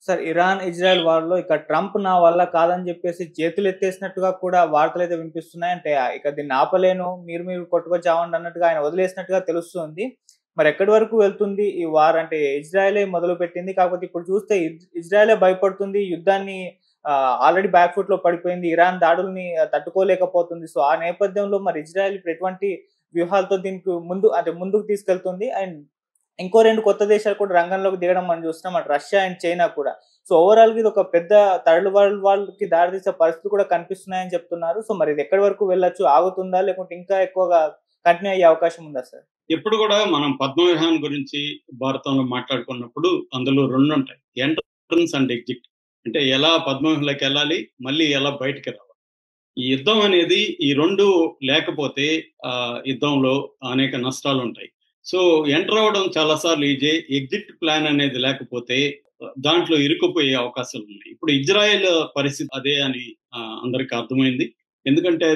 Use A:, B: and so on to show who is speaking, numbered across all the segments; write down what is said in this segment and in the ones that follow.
A: Sir Iran, Israel వార్‌లో ఇక Trump నా వల్ల కాదని జెప్పేసి చేతులెత్తేసినట్టుగా కూడా వార్తలైతే వినిపిస్తున్నాయి. అంటే ఇక దీన్ని ఆపలేను. మీరు మీరు కొట్టుకొని చావండి అన్నట్టుగా ఆయన వదిలేసినట్టుగా తెలుస్తుంది. మరెక్కడి వరకు వెళ్తుంది ఈ వార్? అంటే ఇజ్రాయెలే మొదలుపెట్టింది. కాకపోతే ఇప్పుడు చూస్తే ఇజ్రాయెలే భయపడుతుంది. యుద్ధాన్ని ఆల్రెడీ బ్యాక్ ఫుట్‌లో పడిపోయింది. ఇరాన్ దాడుల్ని తట్టుకోలేకపోతుంది. సో, ఆ నేపథ్యంలో మరి ఇజ్రాయెల్ ఇప్పుడు ఎటువంటి వ్యూహాలతో దీనికి ముందుకు తీసుకెళ్తుంది? అండ్ ఇంకో 2 కొత్త దేశాలు కూడా రంగంలోకి దిగడం మనం చూస్తున్నాం. అటు రష్యా అండ్ చైనా కూడా. సో, ఓవరాల్‌గా ఇదొక పెద్ద థర్డ్ వరల్డ్ వార్‌కి దారితీసే పరిస్థితులు కూడా కనిపిస్తున్నాయని చెప్తున్నారు. సో, మరి ఇది ఎక్కడి వరకు వెళ్ళొచ్చు? ఆగుతుందా? లేకుంటే ఇంకా ఎక్కువగా కంటిన్యూ అయ్యే అవకాశం ఉందా సార్?
B: ఎప్పుడు కూడా మనం పద్మవ్యూహం గురించి భారతంలో మాట్లాడుకున్నప్పుడు అందులో 2 ఉంటాయి. Entrance and exit. అంటే ఎలా పద్మవ్యూహంలోకి వెళ్ళాలి, మళ్ళీ ఎలా బయటికి రావాలి. ఈ యుద్ధం అనేది ఈ 2 లేకపోతే యుద్ధంలో అనేక నష్టాలుంటాయి. సో, ఎంటర్ అవ్వడం చాలా సార్లు ఈజీ. ఎగ్జిట్ ప్లాన్ అనేది లేకపోతే దాంట్లో ఇరుక్కుపోయే అవకాశాలున్నాయి. ఇప్పుడు ఇజ్రాయెల్ పరిస్థితి అదే అని అందరికి అర్థమైంది. ఎందుకంటే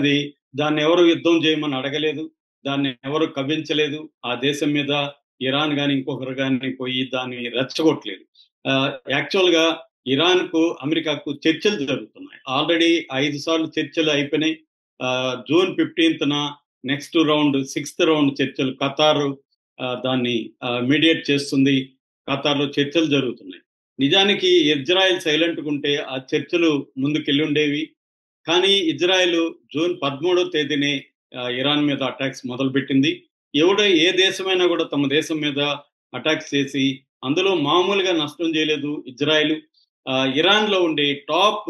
B: దాన్ని ఎవరు యుద్ధం చేయమని అడగలేదు. దాన్ని ఎవరు కవ్వించలేదు. ఆ దేశం మీద ఇరాన్ గాని, ఇంకొకరు గాని పోయి దాన్ని రెచ్చగొట్టలేదు. యాక్చువల్‌గా ఇరాన్‌కు, అమెరికాకు చర్చలు జరుగుతున్నాయి. ఆల్రెడీ 5 సార్లు చర్చలు అయిపోయినాయి. జూన్ 15న నెక్స్ట్ రౌండ్, 6థ్ రౌండ్ చర్చలు ఖతార్ దాన్ని మీడియేట్ చేస్తుంది. ఖతార్‌లో చర్చలు జరుగుతున్నాయి. నిజానికి ఇజ్రాయెల్ సైలెంట్‌గా ఉంటే ఆ చర్చలు ముందుకెళ్ళుండేవి. కానీ ఇజ్రాయెల్ జూన్ 13వ తేదీనే ఇరాన్ మీద అటాక్స్ మొదలుపెట్టింది. ఏ దేశమైనా కూడా తమ దేశం మీద అటాక్స్ చేసి అందులో మామూలుగా నష్టం చేయలేదు ఇజ్రాయెల్. ఇరాన్‌లో ఉండే టాప్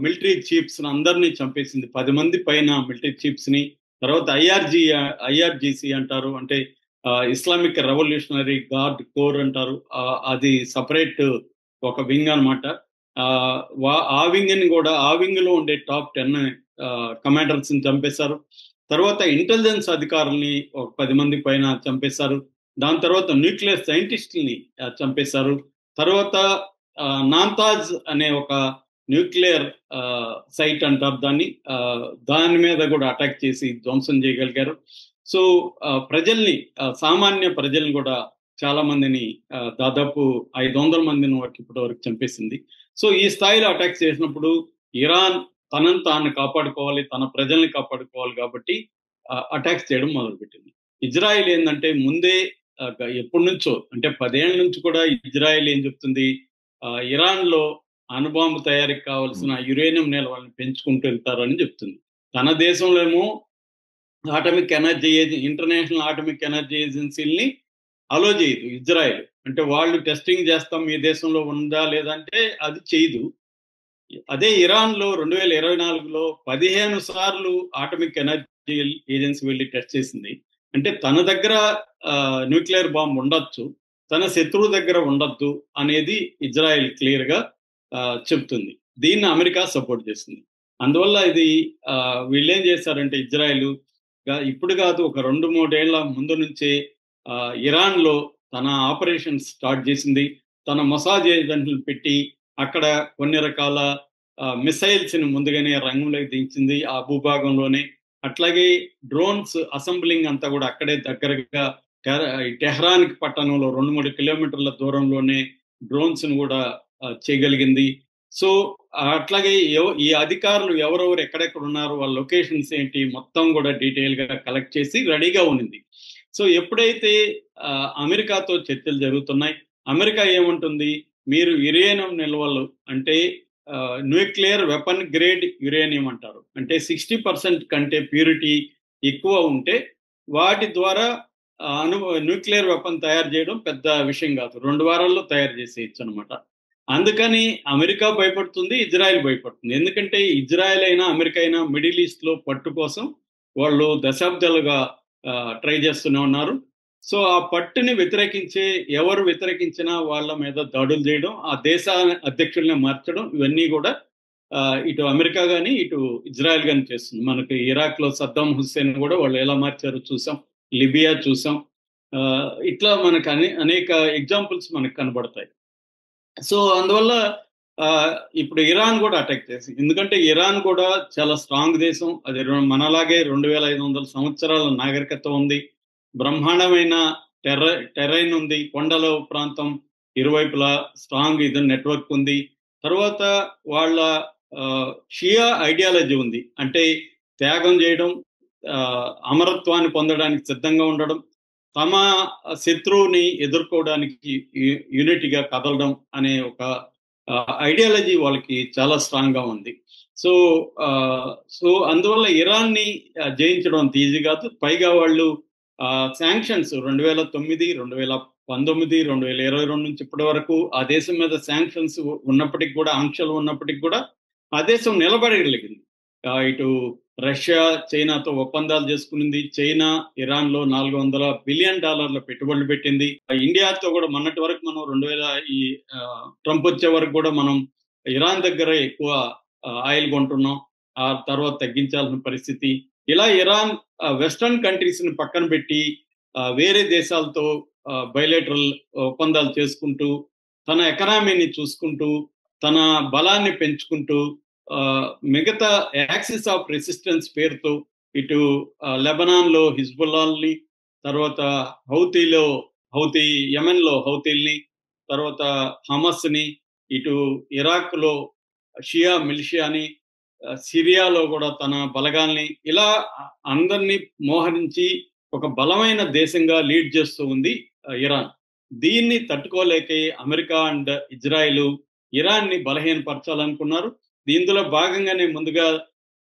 B: మిలిటరీ చీఫ్స్ అందరినీ చంపేసింది. 10 మంది పైన మిలిటరీ చీఫ్స్‌ని. తర్వాత ఐఆర్‌జీసీ అంటారు. అంటే ఇస్లామిక్ రెవల్యూషనరీ గార్డ్ కోర్ అంటారు. అది సెపరేట్ ఒక వింగ్ అన్నమాట. ఆ వింగ్‌లో ఉండే టాప్ 10 కమాండర్స్‌ని చంపేశారు. తర్వాత ఇంటెలిజెన్స్ అధికారుల్ని ఒక 10 మంది పైన చంపేశారు. దాని తర్వాత న్యూక్లియర్ సైంటిస్టుల్ని చంపేశారు. తర్వాత నాంతాజ్ అనే ఒక న్యూక్లియర్ సైట్ అంటారు దాన్ని. దాని మీద కూడా అటాక్ చేసి ధ్వంసం చేయగలిగారు. సో, సామాన్య ప్రజల్ని కూడా చాలా మందిని దాదాపు 500 మందిని ఇప్పటి వరకు చంపేసింది. సో, ఈ స్థాయిలో అటాక్ చేసినప్పుడు ఇరాన్ తనను తాను కాపాడుకోవాలి, తన ప్రజల్ని కాపాడుకోవాలి కాబట్టి అటాక్స్ చేయడం మొదలుపెట్టింది. ఇజ్రాయెల్ ఏందంటే ముందే ఎప్పటి నుంచో అంటే 10 ఏళ్ల నుంచి కూడా ఇజ్రాయెల్ ఏం చెప్తుంది, ఇరాన్‌లో అణుబాంబు తయారీకి కావాల్సిన యురేనియం నిల్వలను పెంచుకుంటూ వెళ్తారని చెప్తుంది. తన దేశంలో ఏమో ఇంటర్నేషనల్ ఆటమిక్ ఎనర్జీ ఏజెన్సీలని అలో చేయదు ఇజ్రాయెల్. అంటే వాళ్ళు టెస్టింగ్ చేస్తాం మీ దేశంలో ఉందా లేదంటే అది చేయదు. అదే ఇరాన్‌లో 2024లో 15 సార్లు ఆటమిక్ ఎనర్జీ ఏజెన్సీ వెళ్లి టెస్ట్ చేసింది. అంటే తన దగ్గర న్యూక్లియర్ బాంబ్ ఉండొచ్చు. తన శత్రువు దగ్గర ఉండొద్దు అనేది ఇజ్రాయెల్ క్లియర్‌గా చెప్తుంది. దీన్ని అమెరికా సపోర్ట్ చేస్తుంది. అందువల్ల వీళ్ళేం చేశారంటే ఇజ్రాయెల్ ఇప్పుడు కాదు ఒక 2, 3 ఏళ్ల ముందు నుంచే ఇరాన్‌లో తన ఆపరేషన్స్ స్టార్ట్ చేసింది. తన మొసాద్ ఏజెంట్లను పెట్టి అక్కడ కొన్ని రకాల మిసైల్స్‌ని ముందుగానే రంగంలోకి దించింది ఆ భూభాగంలోనే. అట్లాగే డ్రోన్స్ అసెంబ్లింగ్ అంతా కూడా అక్కడే దగ్గరగా టెహ్రాన్ పట్టణంలో 2, 3 కిలోమీటర్ల దూరంలోనే డ్రోన్స్‌ని కూడా చేయగలిగింది. సో, అట్లాగే ఈ అధికారులు ఎవరెవరు ఎక్కడెక్కడ ఉన్నారు, వాళ్ళ లొకేషన్స్ ఏంటి మొత్తం కూడా డీటెయిల్‌గా కలెక్ట్ చేసి రెడీగా ఉన్నింది. సో, ఎప్పుడైతే అమెరికాతో చర్చలు జరుగుతున్నాయి, అమెరికా ఏమంటుంది, మీరు యురేనియం నిల్వలు అంటే న్యూక్లియర్ వెపన్ గ్రేడ్ యురేనియం అంటారు. అంటే 60% కంటే ప్యూరిటీ ఎక్కువ ఉంటే వాటి ద్వారా న్యూక్లియర్ వెపన్ తయారు చేయడం పెద్ద విషయం కాదు. 2 వారాల్లో తయారు చేసేయచ్చు అనమాట. అందుకని అమెరికా భయపడుతుంది, ఇజ్రాయెల్ భయపడుతుంది. ఎందుకంటే ఇజ్రాయెల్ అయినా, అమెరికా అయినా మిడిల్ ఈస్ట్‌లో పట్టు కోసం వాళ్ళు దశాబ్దాలుగా ట్రై చేస్తూనే ఉన్నారు. సో, ఆ పట్టుని ఎవరు వ్యతిరేకించినా వాళ్ళ మీద దాడులు చేయడం, ఆ దేశ అధ్యక్షుల్ని మార్చడం ఇవన్నీ కూడా ఇటు అమెరికా గాని, ఇటు ఇజ్రాయెల్ గాని చేస్తుంది. మనకి ఇరాక్‌లో సద్దాం హుస్సేన్ కూడా వాళ్ళు ఎలా మార్చారో చూసాం. లిబియా చూసాం. ఇట్లా మనకు అనేక ఎగ్జాంపుల్స్ మనకు కనబడతాయి. సో, అందువల్ల ఇప్పుడు ఇరాన్ కూడా అటాక్ చేసింది. ఎందుకంటే ఇరాన్ కూడా చాలా స్ట్రాంగ్ దేశం. అది మనలాగే 2500 సంవత్సరాల నాగరికత ఉంది. బ్రహ్మాండమైన టెర్రైన్ ఉంది. కొండల ప్రాంతం. ఇరువైపులా స్ట్రాంగ్ ఇది నెట్వర్క్ ఉంది. తర్వాత వాళ్ళ షియా ఐడియాలజీ ఉంది. అంటే త్యాగం చేయడం, అమరత్వాన్ని పొందడానికి సిద్ధంగా ఉండడం, తమ శత్రువుని ఎదుర్కోవడానికి యూనిటీగా కదలడం అనే ఒక ఐడియాలజీ వాళ్ళకి చాలా స్ట్రాంగ్ గా ఉంది. సో సో అందువల్ల ఇరాన్ని జయించడం అంత ఈజీ కాదు. పైగా వాళ్ళు శాంక్షన్స్ 2009, 2019, 2022 నుంచి ఇప్పటి వరకు ఆ దేశం మీద శాంక్షన్స్ ఉన్నప్పటికీ కూడా, ఆంక్షలు ఉన్నప్పటికీ కూడా ఆ దేశం నిలబడగలిగింది. ఇటు రష్యా చైనాతో ఒప్పందాలు చేసుకునింది. చైనా ఇరాన్ లో $400 బిలియన్ పెట్టుబడులు పెట్టింది. ఇండియాతో కూడా మొన్నటి వరకు మనం 2000 ఈ ట్రంప్ వచ్చే వరకు కూడా మనం ఇరాన్ దగ్గర ఎక్కువ ఆయిల్ కొంటున్నాం. ఆ తర్వాత తగ్గించాల్సిన పరిస్థితి. ఇలా ఇరాన్ వెస్టర్న్ కంట్రీస్ ని పక్కన పెట్టి వేరే దేశాలతో బయలేటరల్ ఒప్పందాలు చేసుకుంటూ, తన ఎకనామీని చూసుకుంటూ, తన బలాన్ని పెంచుకుంటూ, మిగతా యాక్సిస్ ఆఫ్ రెసిస్టెన్స్ పేరుతో ఇటు లెబనాన్ లో హిజ్బుల్లాల్ని, తర్వాత హౌతీ యెమెన్ లో హౌతీల్ని, తర్వాత హమస్ ని, ఇటు ఇరాక్ లో షియా మిలిషియాని, సిరియాలో కూడా తన బలగాల్ని, ఇలా అందరినీ మోహరించి ఒక బలమైన దేశంగా లీడ్ చేస్తూ ఉంది ఇరాన్. దీన్ని తట్టుకోలేకే అమెరికా అండ్ ఇజ్రాయెల్ ఇరాన్ ని బలహీనపరచాలనుకున్నారు. ఇందులో భాగంగానే ముందుగా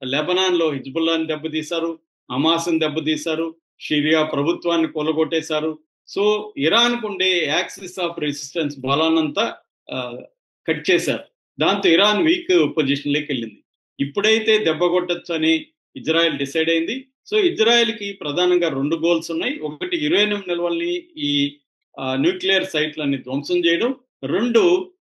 B: లెబనాన్ లో హిజ్బుల్లాని దెబ్బతీశారు, హమాస్ని దెబ్బతీశారు, సిరియా ప్రభుత్వాన్ని కూలగొట్టేశారు. సో ఇరాన్ కు ఉండే యాక్సిస్ ఆఫ్ రెసిస్టెన్స్ బలాన్నంతా కట్ చేశారు. దాంతో ఇరాన్ వీక్ పొజిషన్ లోకి వెళ్ళింది. ఇప్పుడైతే దెబ్బ కొట్టచ్చు అని ఇజ్రాయెల్ డిసైడ్ అయింది. సో ఇజ్రాయెల్ కి ప్రధానంగా 2 గోల్స్ ఉన్నాయి. ఒకటి, యురేనియం నిల్వల్ని, ఈ న్యూక్లియర్ సైట్లని ధ్వంసం చేయడం. 2,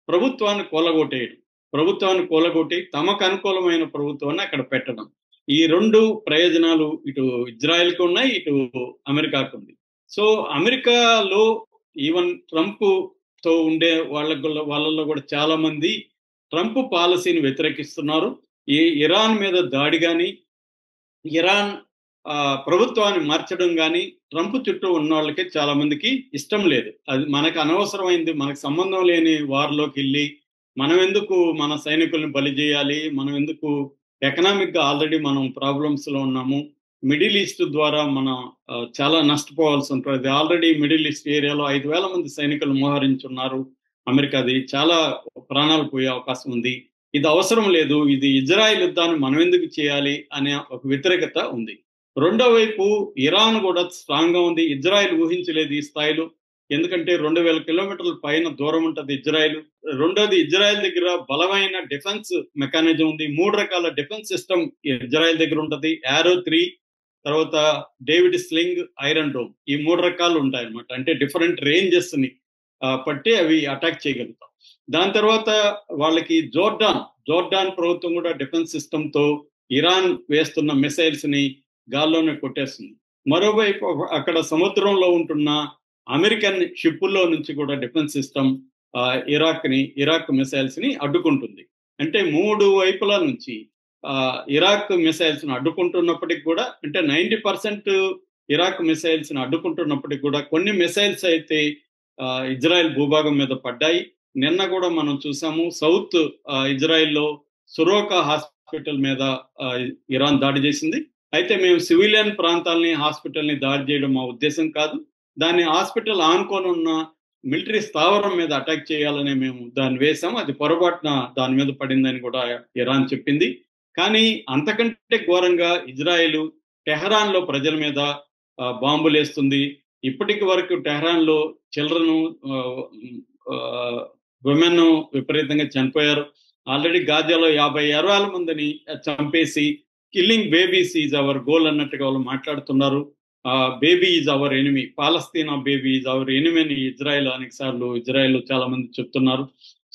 B: ప్రభుత్వాన్ని కూలగొట్టేయడం. ప్రభుత్వాన్ని కూలగొట్టి తమకు అనుకూలమైన ప్రభుత్వాన్ని అక్కడ పెట్టడం. ఈ 2 ప్రయోజనాలు ఇటు ఇజ్రాయెల్కి ఉన్నాయి, ఇటు అమెరికాకు ఉంది. సో అమెరికాలో ఈవెన్ ట్రంప్ తో ఉండే వాళ్ళల్లో కూడా చాలా మంది ట్రంప్ పాలసీని వ్యతిరేకిస్తున్నారు. ఈ ఇరాన్ మీద దాడి కానీ, ఇరాన్ ప్రభుత్వాన్ని మార్చడం కానీ ట్రంప్ చుట్టూ ఉన్న వాళ్ళకి చాలా మందికి ఇష్టం లేదు. అది మనకు అనవసరమైంది, మనకు సంబంధం లేని వార్లోకి వెళ్ళి మనం ఎందుకు మన సైనికుల్ని బలి చేయాలి, మనం ఎందుకు ఎకనామిక్ గా ఆల్రెడీ మనం ప్రాబ్లమ్స్ లో ఉన్నాము, మిడిల్ ఈస్ట్ ద్వారా మనం చాలా నష్టపోవాల్సి ఉంటుంది. ఆల్రెడీ మిడిల్ ఈస్ట్ ఏరియాలో 5,000 మంది సైనికులు మోహరించున్నారు అమెరికాది. చాలా ప్రాణాలు పోయే అవకాశం ఉంది. ఇది అవసరం లేదు, ఇది ఇజ్రాయెల్ యుద్ధాన్ని మనం ఎందుకు చేయాలి అనే ఒక వ్యతిరేకత ఉంది. రెండో వైపు ఇరాన్ కూడా స్ట్రాంగ్ గా ఉంది. ఇజ్రాయెల్ ఊహించలేదు ఈ స్థాయిలో. ఎందుకంటే 2,000 కిలోమీటర్ల పైన దూరం ఉంటుంది ఇజ్రాయెల్. రెండోది, ఇజ్రాయెల్ దగ్గర బలమైన డిఫెన్స్ మెకానిజం ఉంది. 3 రకాల డిఫెన్స్ సిస్టమ్ ఇజ్రాయెల్ దగ్గర ఉంటుంది. యారో 3, తర్వాత డేవిడ్ స్లింగ్, ఐరన్ డోమ్, ఈ 3 రకాలు ఉంటాయి అన్నమాట. అంటే డిఫరెంట్ రేంజెస్ ని పట్టి అవి అటాక్ చేయగలుగుతాం. దాని తర్వాత వాళ్ళకి జోర్డాన్ ప్రభుత్వం కూడా డిఫెన్స్ సిస్టమ్ తో ఇరాన్ వేస్తున్న మిసైల్స్ ని గాల్లోనే కొట్టేస్తుంది. మరోవైపు అక్కడ సముద్రంలో ఉంటున్న అమెరికన్ షిప్పుల్లో నుంచి కూడా డిఫెన్స్ సిస్టమ్ ఇరాక్ మిసైల్స్ ని అడ్డుకుంటుంది. అంటే 3 వైపుల నుంచి ఇరాక్ మిసైల్స్ ని అడ్డుకుంటున్నప్పటికి కూడా, అంటే 90% ఇరాక్ మిసైల్స్ ని అడ్డుకుంటున్నప్పటికి కూడా కొన్ని మిసైల్స్ అయితే ఇజ్రాయెల్ భూభాగం మీద పడ్డాయి. నిన్న కూడా మనం చూసాము, సౌత్ ఇజ్రాయెల్లో సురోకా హాస్పిటల్ మీద ఇరాన్ దాడి చేసింది. అయితే మేము సివిలియన్ ప్రాంతాలని, హాస్పిటల్ని దాడి చేయడం మా ఉద్దేశం కాదు. దాన్ని హాస్పిటల్ ఆనుకొని ఉన్న మిలిటరీ స్థావరం మీద అటాక్ చేయాలని మేము దాన్ని వేసాము. అది పొరపాటున దాని మీద పడిందని కూడా ఇరాన్ చెప్పింది. కానీ అంతకంటే ఘోరంగా ఇజ్రాయెల్ టెహరాన్ లో ప్రజల మీద బాంబులు వేస్తుంది. ఇప్పటికి వరకు టెహరాన్ లో చిల్డ్రన్, విమెన్ విపరీతంగా చనిపోయారు. ఆల్రెడీ గాజాలో 50,000 మందిని చంపేసి killing babies is our goal అన్నట్టుగా వాళ్ళు మాట్లాడుతున్నారు. Baby is our enemy, Palestine baby is our enemy అని ఇజ్రాయెల్ అనేక సార్లు ఇజ్రాయెల్ చాలా మంది చెప్తున్నారు.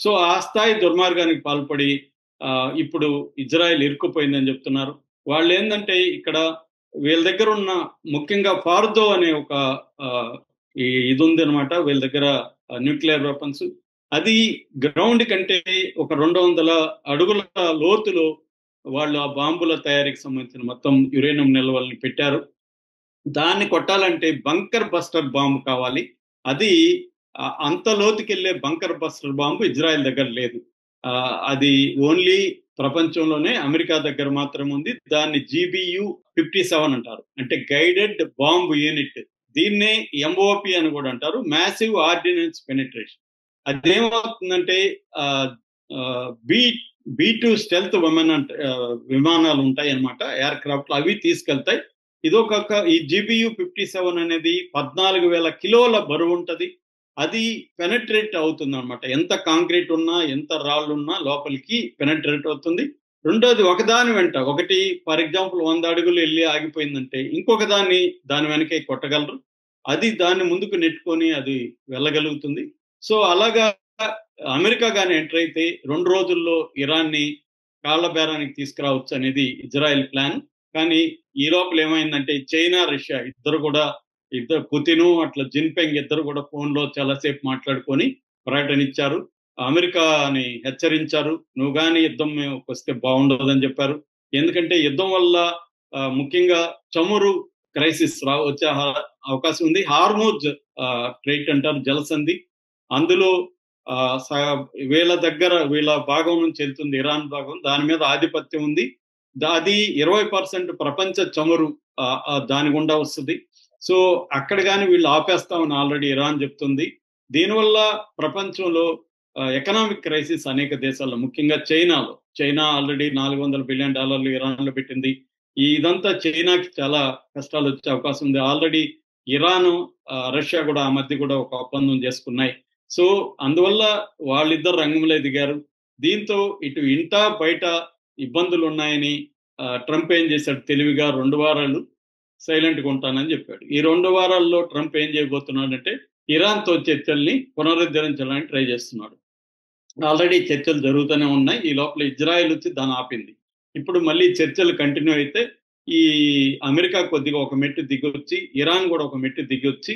B: సో ఆ స్థాయి దుర్మార్గానికి పాల్పడి ఇప్పుడు ఇజ్రాయెల్ ఇరుక్కుపోయిందని చెప్తున్నారు. వాళ్ళు ఏంటంటే ఇక్కడ వీళ్ళ దగ్గర ఉన్న ముఖ్యంగా ఫార్దో అనే ఒక ఇది ఉంది అనమాట. వీళ్ళ దగ్గర న్యూక్లియర్ వెపన్స్, అది గ్రౌండ్ కంటే ఒక 200 అడుగుల లోతులో వాళ్ళు ఆ బాంబుల తయారీకి సంబంధించిన మొత్తం యురేనియం నిల్వల్ని పెట్టారు. దాన్ని కొట్టాలంటే బంకర్ బస్టర్ బాంబు కావాలి. అది అంత లోతుకెళ్లే బంకర్ బస్టర్ బాంబు ఇజ్రాయెల్ దగ్గర లేదు. అది ఓన్లీ ప్రపంచంలోనే అమెరికా దగ్గర మాత్రం ఉంది. దాన్ని GBU-57 అంటారు, అంటే గైడెడ్ బాంబ్ యూనిట్. దీన్నే MOP అని కూడా అంటారు, మ్యాసివ్ ఆర్డినెన్స్ పెనిట్రేషన్. అదేమవుతుందంటే బి B2 స్టెల్త్ విమానాలు ఉంటాయి అన్నమాట, ఎయిర్ క్రాఫ్ట్, అవి తీసుకెళ్తాయి. ఈ GBU-57 అనేది 14,000 కిలోల బరువు ఉంటది. అది పెనట్రేట్ అవుతుంది అనమాట. ఎంత కాంక్రీట్ ఉన్నా, ఎంత రాళ్ళు ఉన్నా లోపలికి పెనట్రేట్ అవుతుంది. రెండోది, ఒకదాని వెంట ఒకటి, ఫర్ ఎగ్జాంపుల్ 100 అడుగులు వెళ్ళి ఆగిపోయిందంటే ఇంకొక దాని వెనకే కొట్టగలరు. అది దాన్ని ముందుకు నెట్టుకొని అది వెళ్ళగలుగుతుంది. సో అలాగా అమెరికా కానీ ఎంటర్ అయితే 2 రోజుల్లో ఇరాన్ని కాళ్ల బేరానికి తీసుకురావచ్చు అనేది ఇజ్రాయెల్ ప్లాన్. కానీ ఈ లోపల ఏమైందంటే చైనా, రష్యా ఇద్దరు పుతిన్ అట్లా జిన్పింగ్ ఇద్దరు కూడా ఫోన్ లో చాలాసేపు మాట్లాడుకొని ప్రకటన ఇచ్చారు. అమెరికాని హెచ్చరించారు, నువ్వు కానీ యుద్ధం వస్తే బాగుండదని చెప్పారు. ఎందుకంటే యుద్ధం వల్ల ముఖ్యంగా చమురు క్రైసిస్ వచ్చే అవకాశం ఉంది. హార్మోజ్ ట్రైట్ అంటారు, జలసంధి, అందులో వీళ్ళ భాగం నుంచి వెళ్తుంది, ఇరాన్ భాగం, దాని మీద ఆధిపత్యం ఉంది. అది 20% ప్రపంచ చమురు దాని గుండా వస్తుంది. సో అక్కడ కానీ వీళ్ళు ఆపేస్తామని ఆల్రెడీ ఇరాన్ చెప్తుంది. దీనివల్ల ప్రపంచంలో ఎకనామిక్ క్రైసిస్ అనేక దేశాల్లో, ముఖ్యంగా చైనా ఆల్రెడీ $400 బిలియన్ ఇరాన్ లో పెట్టింది. ఇదంతా చైనాకి చాలా కష్టాలు వచ్చే అవకాశం ఉంది. ఆల్రెడీ ఇరాన్, రష్యా కూడా ఆ మధ్య కూడా ఒక ఒప్పందం చేసుకున్నాయి. సో అందువల్ల వాళ్ళిద్దరు రంగంలో దిగారు. దీంతో ఇటు ఇంటా బయట ఇబ్బందులు ఉన్నాయని ట్రంప్ ఏం చేశాడు, తెలివిగా 2 వారాలు సైలెంట్గా ఉంటానని చెప్పాడు. ఈ 2 వారాల్లో ట్రంప్ ఏం చేయబోతున్నాడంటే ఇరాన్తో చర్చల్ని పునరుద్ధరించడానికి ట్రై చేస్తున్నాడు. ఆల్రెడీ చర్చలు జరుగుతూనే ఉన్నాయి. ఈ లోపల ఇజ్రాయెల్ వచ్చి దాన్ని ఆపింది. ఇప్పుడు మళ్ళీ చర్చలు కంటిన్యూ అయితే ఈ అమెరికా కొద్దిగా ఒక మెట్టు దిగొచ్చి, ఇరాన్ కూడా ఒక మెట్టు దిగొచ్చి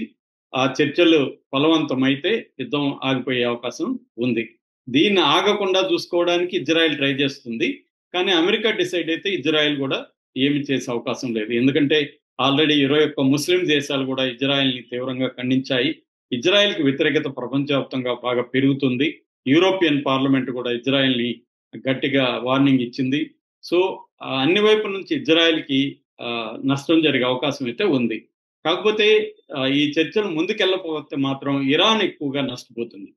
B: ఆ చర్చలు ఫలవంతమైతే యుద్ధం ఆగిపోయే అవకాశం ఉంది. దీన్ని ఆగకుండా చూసుకోవడానికి ఇజ్రాయెల్ ట్రై చేస్తుంది. కానీ అమెరికా డిసైడ్ అయితే ఇజ్రాయెల్ కూడా ఏమి చేసే అవకాశం లేదు. ఎందుకంటే ఆల్రెడీ 21 ముస్లిం దేశాలు కూడా ఇజ్రాయెల్ని తీవ్రంగా ఖండించాయి. ఇజ్రాయెల్కి వ్యతిరేకత ప్రపంచవ్యాప్తంగా బాగా పెరుగుతుంది. యూరోపియన్ పార్లమెంట్ కూడా ఇజ్రాయెల్ని గట్టిగా వార్నింగ్ ఇచ్చింది. సో అన్ని వైపుల నుంచి ఇజ్రాయెల్కి నష్టం జరిగే అవకాశం అయితే ఉంది. కాకపోతే ఈ చర్చలు ముందుకెళ్ళకపోతే మాత్రం ఇరాన్ ఎక్కువగా నష్టపోతుంది.